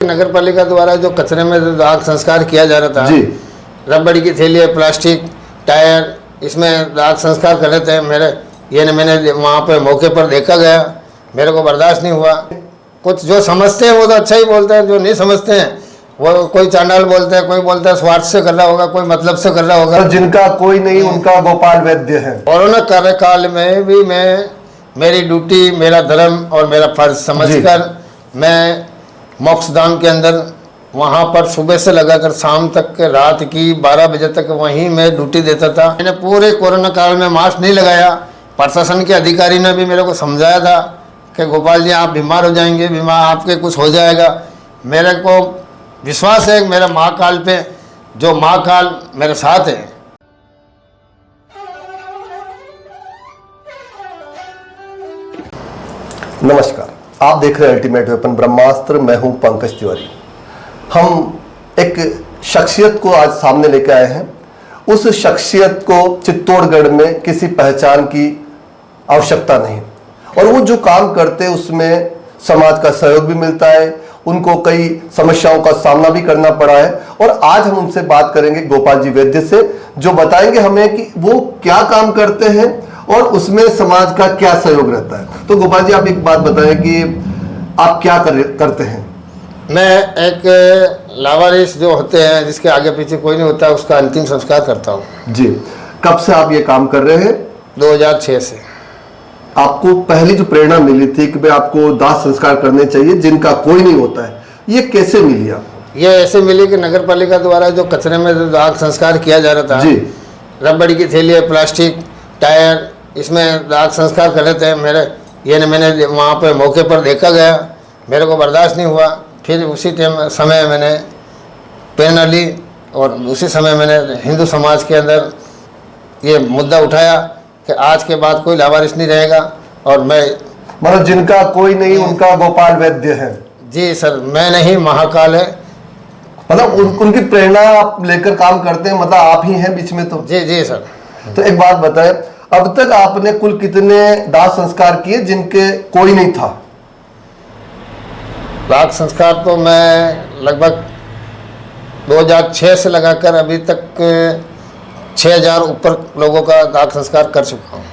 नगर पालिका द्वारा जो कचरे में जो दाह संस्कार किया जा रहा था जी, रबड़ की थैली, प्लास्टिक, टायर, इसमें दाह संस्कार कर रहे थे। मैंने वहाँ पे मौके पर देखा गया, मेरे को बर्दाश्त नहीं हुआ। कुछ जो समझते हैं वो तो अच्छा ही बोलते हैं, जो नहीं समझते हैं वो कोई चांडाल बोलते हैं, कोई बोलता है स्वार्थ से कर रहा होगा, कोई मतलब से कर रहा होगा। और जिनका कोई नहीं उनका गोपाल वैद्य है। कोरोना कार्यकाल में भी मैं मेरी ड्यूटी, मेरा धर्म और मेरा फर्ज समझकर मैं मोक्षधाम के अंदर वहाँ पर सुबह से लगाकर शाम तक के रात की 12 बजे तक वहीं मैं ड्यूटी देता था। मैंने पूरे कोरोना काल में मास्क नहीं लगाया। प्रशासन के अधिकारी ने भी मेरे को समझाया था कि गोपाल जी आप बीमार हो जाएंगे, बीमार आपके कुछ हो जाएगा। मेरे को विश्वास है मेरा महाकाल पे, जो महाकाल मेरे साथ है। नमस्कार, आप देख रहे हैं अल्टीमेट वेपन ब्रह्मास्त्र। मैं हूं पंकज तिवारी। हम एक शख्सियत को आज सामने लेकर आए हैं। उस शख्सियत को चित्तौड़गढ़ में किसी पहचान की आवश्यकता नहीं, और वो जो काम करते हैं उसमें समाज का सहयोग भी मिलता है। उनको कई समस्याओं का सामना भी करना पड़ा है, और आज हम उनसे बात करेंगे गोपाल जी वैद्य से, जो बताएंगे हमें कि वो क्या काम करते हैं और उसमें समाज का क्या सहयोग रहता है। तो गोपाल जी, आप एक बात बताएं कि आप क्या करते हैं। मैं एक लावारिस जो होते हैं, जिसके आगे पीछे कोई नहीं होता, उसका अंतिम संस्कार करता हूँ। जी, कब से आप ये काम कर रहे हैं? 2006 से। आपको पहली जो प्रेरणा मिली थी कि भाई आपको दाह संस्कार करने चाहिए जिनका कोई नहीं होता है, ये कैसे मिली आपको? ये ऐसे मिली कि नगर पालिका द्वारा जो कचरे में जो दाह संस्कार किया जा रहा था, जी, रबड़ की थैली, प्लास्टिक, टायर, इसमें दाह संस्कार कर रहे थे। मैंने वहाँ पे मौके पर देखा गया, मेरे को बर्दाश्त नहीं हुआ। फिर उसी समय मैंने प्रेरणा ली, और उसी समय मैंने हिंदू समाज के अंदर ये मुद्दा उठाया कि आज के बाद कोई लावारिस नहीं रहेगा। और मैं मतलब जिनका कोई नहीं उनका गोपाल वैद्य है। जी सर, मैं नहीं, महाकाल है। मतलब उनकी प्रेरणा आप लेकर काम करते हैं, मतलब आप ही हैं बीच में। तो जी जी सर। तो एक बात बताएं, अब तक आपने कुल कितने दाह संस्कार किए जिनके कोई नहीं था? दाह संस्कार तो मैं लगभग 2006 से लगाकर अभी तक 6000 ऊपर लोगों का दाह संस्कार कर चुका हूँ।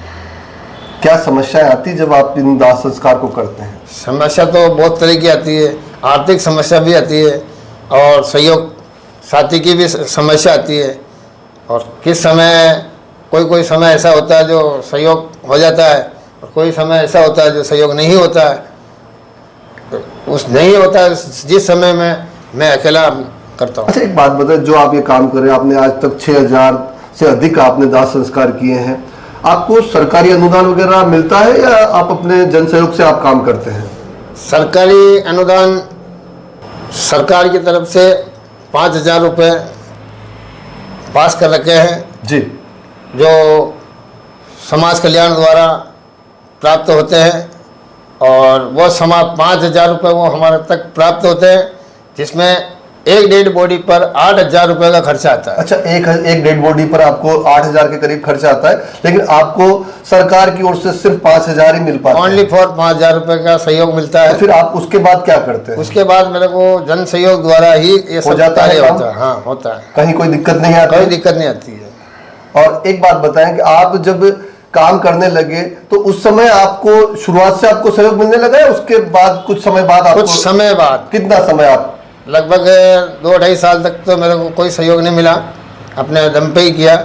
क्या समस्याएं आती जब आप इन दाह संस्कार को करते हैं? समस्या तो बहुत तरह की आती है। आर्थिक समस्या भी आती है, और सहयोग साथी की भी समस्या आती है। और किस समय कोई समय ऐसा होता है जो सहयोग हो जाता है, और कोई समय ऐसा होता है जो सहयोग नहीं होता है। तो उस नहीं होता है जिस समय में मैं अकेला करता हूँ। अच्छा, एक बात बताएं, जो आप ये काम कर रहे हैं, आपने आज तक 6000 से अधिक आपने दाह संस्कार किए हैं, आपको सरकारी अनुदान वगैरह मिलता है या आप अपने जन सहयोग से आप काम करते हैं? सरकारी अनुदान सरकार की तरफ से 5000 रुपये पास कर रखे हैं, जी, जो समाज कल्याण द्वारा प्राप्त होते हैं। और वो 5000 रुपये वो हमारे तक प्राप्त होते हैं, जिसमें एक डेड बॉडी पर 8000 रुपये का खर्चा आता है। अच्छा, एक डेड बॉडी पर आपको 8000 के करीब खर्चा आता है, लेकिन आपको सरकार की ओर से सिर्फ 5000 ही मिल पाता है। ओनली फॉर 5000 रुपये का सहयोग मिलता है। तो फिर आप उसके बाद क्या करते हैं? उसके बाद मेरे को जन सहयोग द्वारा ही ये हो जाता है काम? होता है। हाँ, होता है। कहीं कोई दिक्कत नहीं आती? कोई दिक्कत नहीं आती है। और एक बात बताएं कि आप जब काम करने लगे तो उस समय आपको शुरुआत से आपको सहयोग मिलने लगा, या उसके बाद कुछ समय बाद आपको? कुछ समय बाद। कितना समय? आप लगभग 2-2.5 साल तक तो मेरे को कोई सहयोग नहीं मिला, अपने दम पे ही किया।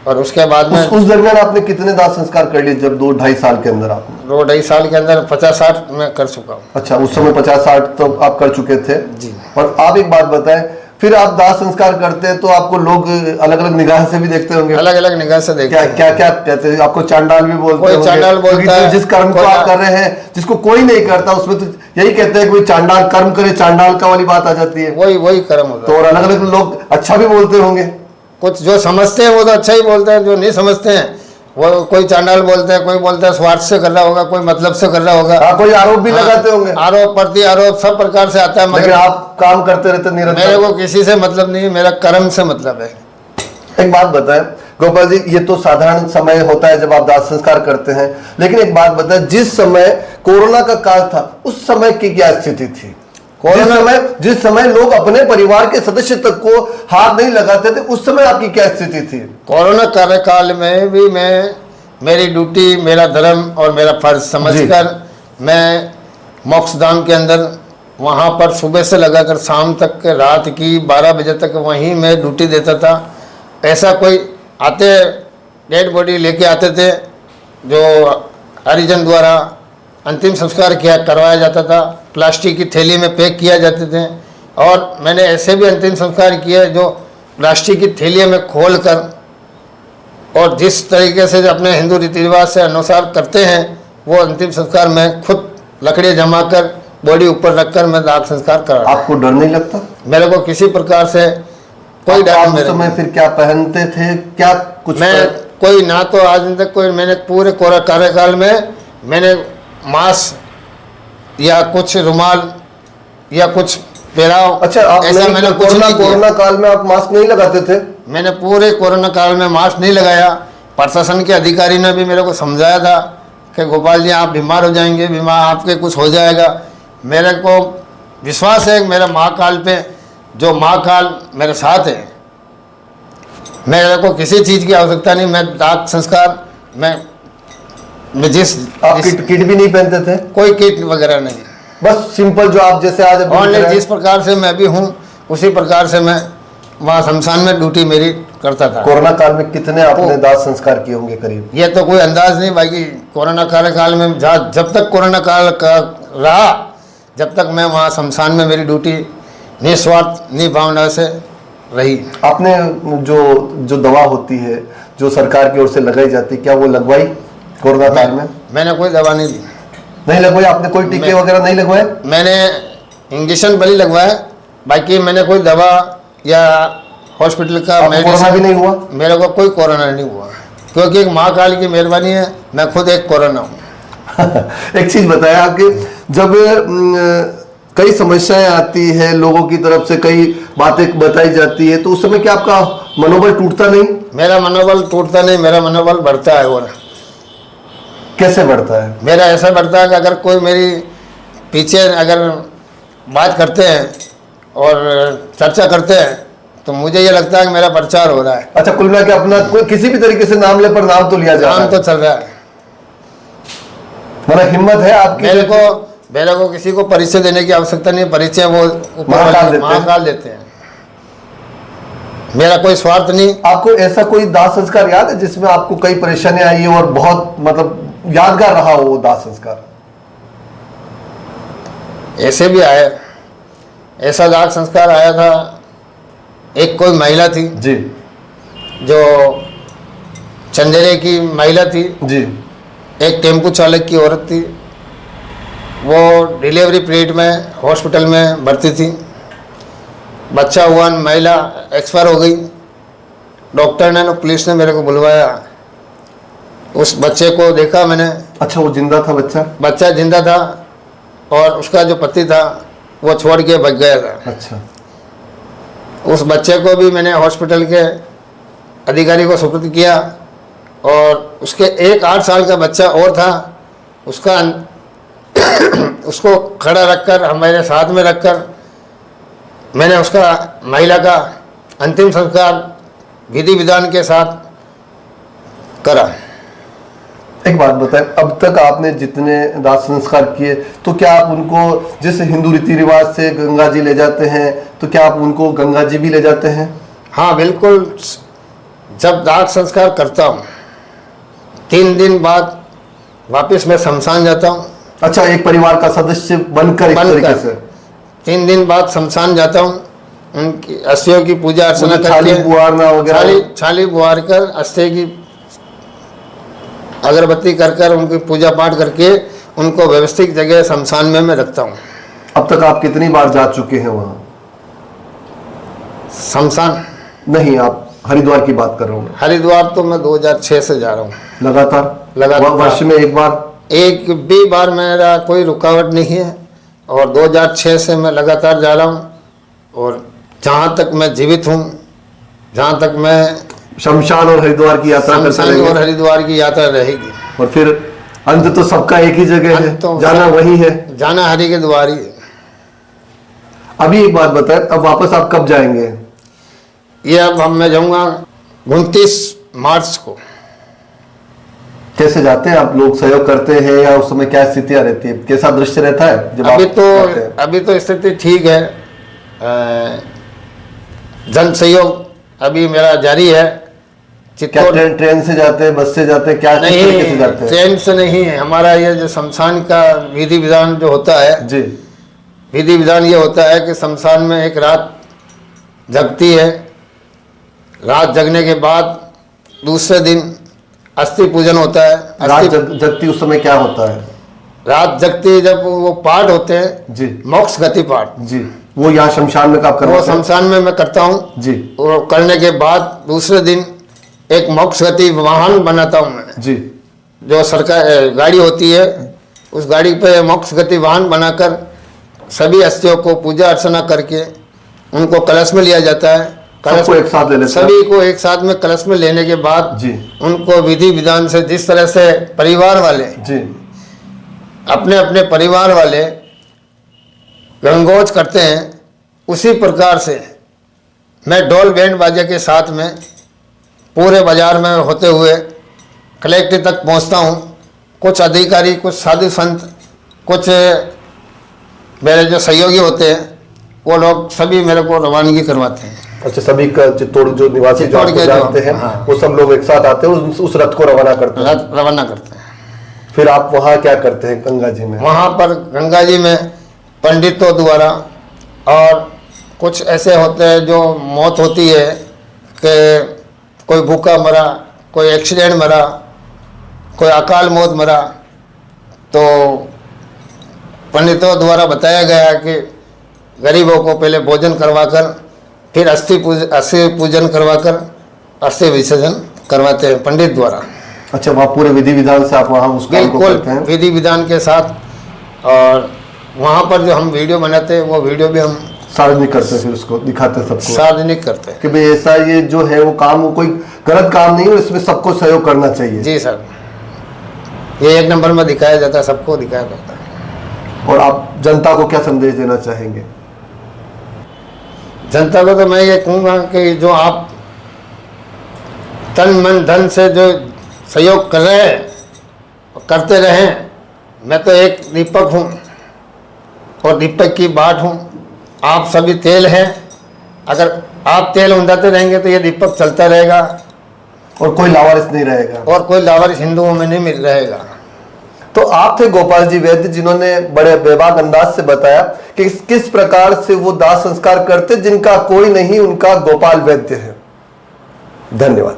और उसके बाद में उस दरमियान आपने कितने दाह संस्कार कर लिए? जब 2-2.5 साल के अंदर आपने? 2-2.5 साल के अंदर 50-60 मैं कर चुका हूँ। अच्छा, उस समय 50-60 तो आप कर चुके थे। जी। और आप एक बात बताएं, फिर आप दाह संस्कार करते हैं तो आपको लोग अलग अलग निगाह से भी देखते होंगे? अलग अलग निगाह से देखते हैं। क्या कहते हैं? आपको चांडाल भी बोलते कोई होंगे? चांडाल बोलता है। जिस कर्म को आप कर रहे हैं, जिसको कोई नहीं करता, उसमें तो यही कहते हैं कि चांडाल कर्म करे, चांडाल का वाली बात आ जाती है। वही कर्म होता तो है। और अलग अलग लोग अच्छा भी बोलते होंगे। कुछ जो समझते हैं वो तो अच्छा ही बोलते हैं, जो नहीं समझते हैं वो कोई चांडाल बोलते हैं, कोई बोलता है स्वार्थ से कर रहा होगा, कोई मतलब से कर रहा होगा। कोई आरोप भी लगाते होंगे। आरोप प्रति आरोप सब प्रकार से आता है, मगर आप काम करते रहते निरंतर। मेरे को किसी से मतलब नहीं, मेरा कर्म से मतलब है। एक बात बताएं गोपाल जी, ये तो साधारण समय होता है जब आप दाह संस्कार करते हैं, लेकिन एक बात बताएं, जिस समय कोरोना का काल था उस समय की क्या स्थिति थी? जिस समय लोग अपने परिवार के सदस्य तक को हाथ नहीं लगाते थे, उस समय आपकी क्या स्थिति थी? कोरोना कार्यकाल में भी मैं मेरी ड्यूटी, मेरा धर्म और मेरा फर्ज समझकर मैं मोक्षधाम के अंदर वहाँ पर सुबह से लगाकर शाम तक, रात की 12 बजे तक वहीं मैं ड्यूटी देता था। ऐसा कोई आते डेड बॉडी लेके आते थे जो हरिजन द्वारा अंतिम संस्कार करवाया जाता था, प्लास्टिक की थैली में पैक किया जाते थे। और मैंने ऐसे भी अंतिम संस्कार किए जो प्लास्टिक की थैली में खोल कर, और जिस तरीके से जो अपने हिंदू रीति रिवाज से अनुसार करते हैं वो अंतिम संस्कार मैं खुद लकड़ी जमा कर बॉडी ऊपर रखकर मैं दाह संस्कार कर रहा। आपको डर नहीं लगता? मेरे को किसी प्रकार से कोई डर नहीं। उस समय फिर क्या पहनते थे, क्या कुछ? मैं कोई ना तो आज तक कोई, मैंने पूरे कार्यकाल में मैंने मास्क या कुछ रुमाल या कुछ पहराव, अच्छा, ऐसा मैंने कुछ नहीं किया। कोरोना काल में आप मास्क नहीं लगाते थे? मैंने पूरे कोरोना काल में मास्क नहीं लगाया। प्रशासन के अधिकारी ने भी मेरे को समझाया था कि गोपाल जी आप बीमार हो जाएंगे, बीमार आपके कुछ हो जाएगा। मेरे को विश्वास है मेरा महाकाल पे, जो महाकाल मेरे साथ है। मेरे को किसी चीज़ की आवश्यकता नहीं। मैं दाह संस्कार मैं जिस किट भी नहीं पहनते थे? कोई किट वगैरह नहीं, बस सिंपल जो आप जैसे आज ऑनलाइन जिस प्रकार से मैं भी हूँ उसी प्रकार से मैं वहाँ शमशान में ड्यूटी मेरी करता था। कोरोना काल में कितने आपने दाह संस्कार किए होंगे करीब? ये तो कोई अंदाज नहीं भाई। कोरोना कार्यकाल में जब तक कोरोना काल का रहा, जब तक मैं वहाँ शमशान में मेरी ड्यूटी निस्वार्थ निभावना से रही। आपने जो दवा होती है जो सरकार की ओर से लगाई जाती है, क्या वो लगवाई कोरोना काल में? मैंने कोई दवा नहीं ली। नहीं लगवाई आपने? कोई टीके वगैरह नहीं लगवाए? मैंने इंजेक्शन भले लगवाया, बाकी मैंने कोई दवा या हॉस्पिटल का कोरोना भी नहीं हुआ? मेरे को कोई कोरोना नहीं हुआ, क्योंकि एक महाकाल की मेहरबानी है। मैं खुद एक कोरोना हूँ। एक चीज बताया कि जब कई समस्याएं आती है लोगों की तरफ से, कई बातें बताई जाती है, तो उस समय क्या आपका मनोबल टूटता नहीं? मेरा मनोबल टूटता नहीं, मेरा मनोबल बढ़ता है। और कैसे बढ़ता है? मेरा ऐसा बढ़ता है कि अगर कोई मेरी पीछे अगर बात करते हैं और चर्चा करते हैं तो मुझे ये लगता है कि मेरा प्रचार हो रहा है। अच्छा, कुल मिला के अपना कोई किसी भी तरीके से नाम ले पर नाम तो लिया जा रहा है, नाम तो चल रहा है। मतलब हिम्मत है आपकी? मेरे को किसी को परिचय देने की आवश्यकता नहीं। परिचय वो महाकाल देते हैं। मेरा कोई स्वार्थ नहीं। आपको ऐसा कोई दाह संस्कार याद है जिसमें आपको कई परेशानियां आई और बहुत मतलब यादगार रहा हो वो दाह संस्कार? ऐसे भी आए, ऐसा दाह संस्कार आया था। एक कोई महिला थी जी, जो चंदेरे की महिला थी जी। एक टेम्पू चालक की औरत थी। वो डिलीवरी पीरियड में हॉस्पिटल में भर्ती थी। बच्चा हुआ, महिला एक्सपायर हो गई। डॉक्टर ने, पुलिस ने मेरे को बुलवाया। उस बच्चे को देखा मैंने। अच्छा, वो जिंदा था बच्चा? बच्चा जिंदा था और उसका जो पति था वो छोड़ के भाग गया था। अच्छा। उस बच्चे को भी मैंने हॉस्पिटल के अधिकारी को सुपुर्द किया। और उसके एक 8 साल का बच्चा और था, उसको खड़ा रखकर, हमारे साथ में रखकर मैंने उसका, महिला का अंतिम संस्कार विधि विधान के साथ करा। एक बात बताएं, अब तक आपने जितने दाह संस्कार किए, तो क्या आप उनको जिस हिंदू रीति रिवाज से गंगा जी ले जाते हैं, तो क्या आप उनको गंगा जी भी ले जाते हैं? हाँ बिल्कुल। जब दाह संस्कार करता हूँ 3 दिन बाद वापस मैं शमशान जाता हूँ। अच्छा, एक परिवार का सदस्य बनकर इस तरीके से 3 दिन बाद शमशान जाता हूँ। उनकी अस्थियों की पूजा अर्चना करके, छाली बुआर कर, अस्थि की अगरबत्ती कर उनकी पूजा पाठ करके उनको व्यवस्थित जगह शमशान में मैं रखता हूँ। अब तक आप कितनी बार जा चुके हैं वहाँ शमशान? नहीं, आप हरिद्वार की बात कर रहा हूँ। हरिद्वार तो मैं 2006 से जा रहा हूँ लगातार। वर्ष में एक बार? एक भी बार मेरा कोई रुकावट नहीं है। और 2006 से मैं लगातार जा रहा हूँ। और जहाँ तक मैं जीवित हूँ, जहाँ तक मैं शमशान और हरिद्वार की यात्रा और हरिद्वार की यात्रा रहेगी। और फिर अंत तो सबका एक ही जगह है, तो जाना वही है, जाना हरि के द्वार ही है। अभी एक बात बताएं, अब वापस आप कब जाएंगे? ये अब मैं जाऊंगा 29 मार्च को। कैसे जाते हैं आप? लोग सहयोग करते हैं या उस समय क्या स्थितियां रहती है, कैसा दृश्य रहता है जब अभी आप तो जाते हैं? अभी तो स्थिति ठीक है। जन सहयोग अभी मेरा जारी है। क्या चित्तौड़ ट्रेन से जाते हैं, बस से जाते हैं, क्या किस तरीके से नहीं, जाते हैं? ट्रेन से नहीं है। हमारा ये जो शमशान का विधि विधान जो होता है, जी विधि विधान ये होता है कि शमशान में एक रात जगती है। रात जगने के बाद दूसरे दिन अस्थि पूजन होता है। रात जगती उस समय क्या होता है? रात जगती जब वो पाठ होते हैं जी मोक्ष गति पाठ, जी, वो यहाँ शमशान में कब वो करवाते हैं? शमशान में मैं करता हूँ। जी वो करने के बाद दूसरे दिन एक मोक्ष गति वाहन बनाता हूँ मैं। जी जो सरकार गाड़ी होती है, उस गाड़ी पे मोक्ष गति वाहन बनाकर सभी अस्थियों को पूजा अर्चना करके उनको कलश में लिया जाता है। सबको एक साथ ले लेते हैं? सभी को एक साथ में कलश में लेने के बाद जी उनको विधि विधान से, जिस तरह से परिवार वाले जी अपने अपने परिवार वाले गंगोज करते हैं, उसी प्रकार से मैं ढोल बैंड बाजे के साथ में पूरे बाजार में होते हुए कलेक्टर तक पहुंचता हूं। कुछ अधिकारी, कुछ साधु संत, कुछ मेरे जो सहयोगी होते हैं, वो लोग सभी मेरे को रवानगी करवाते हैं। अच्छा, सभी का चित्तौड़ जो निवासी जो आपको जानते हैं, हाँ। वो सब लोग एक साथ आते हैं, उस रथ को रवाना करते हैं। रवाना करते हैं। फिर आप वहाँ क्या करते हैं गंगा जी में? वहाँ पर गंगा जी में पंडितों द्वारा, और कुछ ऐसे होते हैं जो मौत होती है कि कोई भूखा मरा, कोई एक्सीडेंट मरा, कोई अकाल मौत मरा, तो पंडितों द्वारा बताया गया कि गरीबों को पहले भोजन करवाकर फिर अस्थि पूजन करवाकर अस्थि विसर्जन करवाते हैं पंडित द्वारा। अच्छा, वहाँ पूरे विधि विधान से आप वहाँ उस काम को करते हैं? विधि विधान के साथ। और वहाँ पर जो हम वीडियो बनाते हैं, वो वीडियो भी हम सार्वजनिक करते हैं, फिर उसको दिखाते हैं सबको, सार्वजनिक करते हैं कि भाई ऐसा ये जो है वो काम, वो कोई गलत काम नहीं है, इसमें सबको सहयोग करना चाहिए। जी सर, ये 1 नंबर में दिखाया जाता है, सबको दिखाया जाता है। और आप जनता को क्या संदेश देना चाहेंगे? जनता को तो मैं ये कहूँगा कि जो आप तन मन धन से जो सहयोग कर रहे हैं, करते रहें। मैं तो एक दीपक हूँ और दीपक की बाट हूँ। आप सभी तेल हैं। अगर आप तेल उंडाते रहेंगे तो ये दीपक चलता रहेगा और कोई लावारिस नहीं रहेगा, और कोई लावारिस हिंदुओं में नहीं मिल रहेगा। तो आप थे गोपाल जी वैद्य, जिन्होंने बड़े बेबाक अंदाज से बताया कि किस प्रकार से वो दाह संस्कार करते जिनका कोई नहीं, उनका गोपाल वैद्य है। धन्यवाद।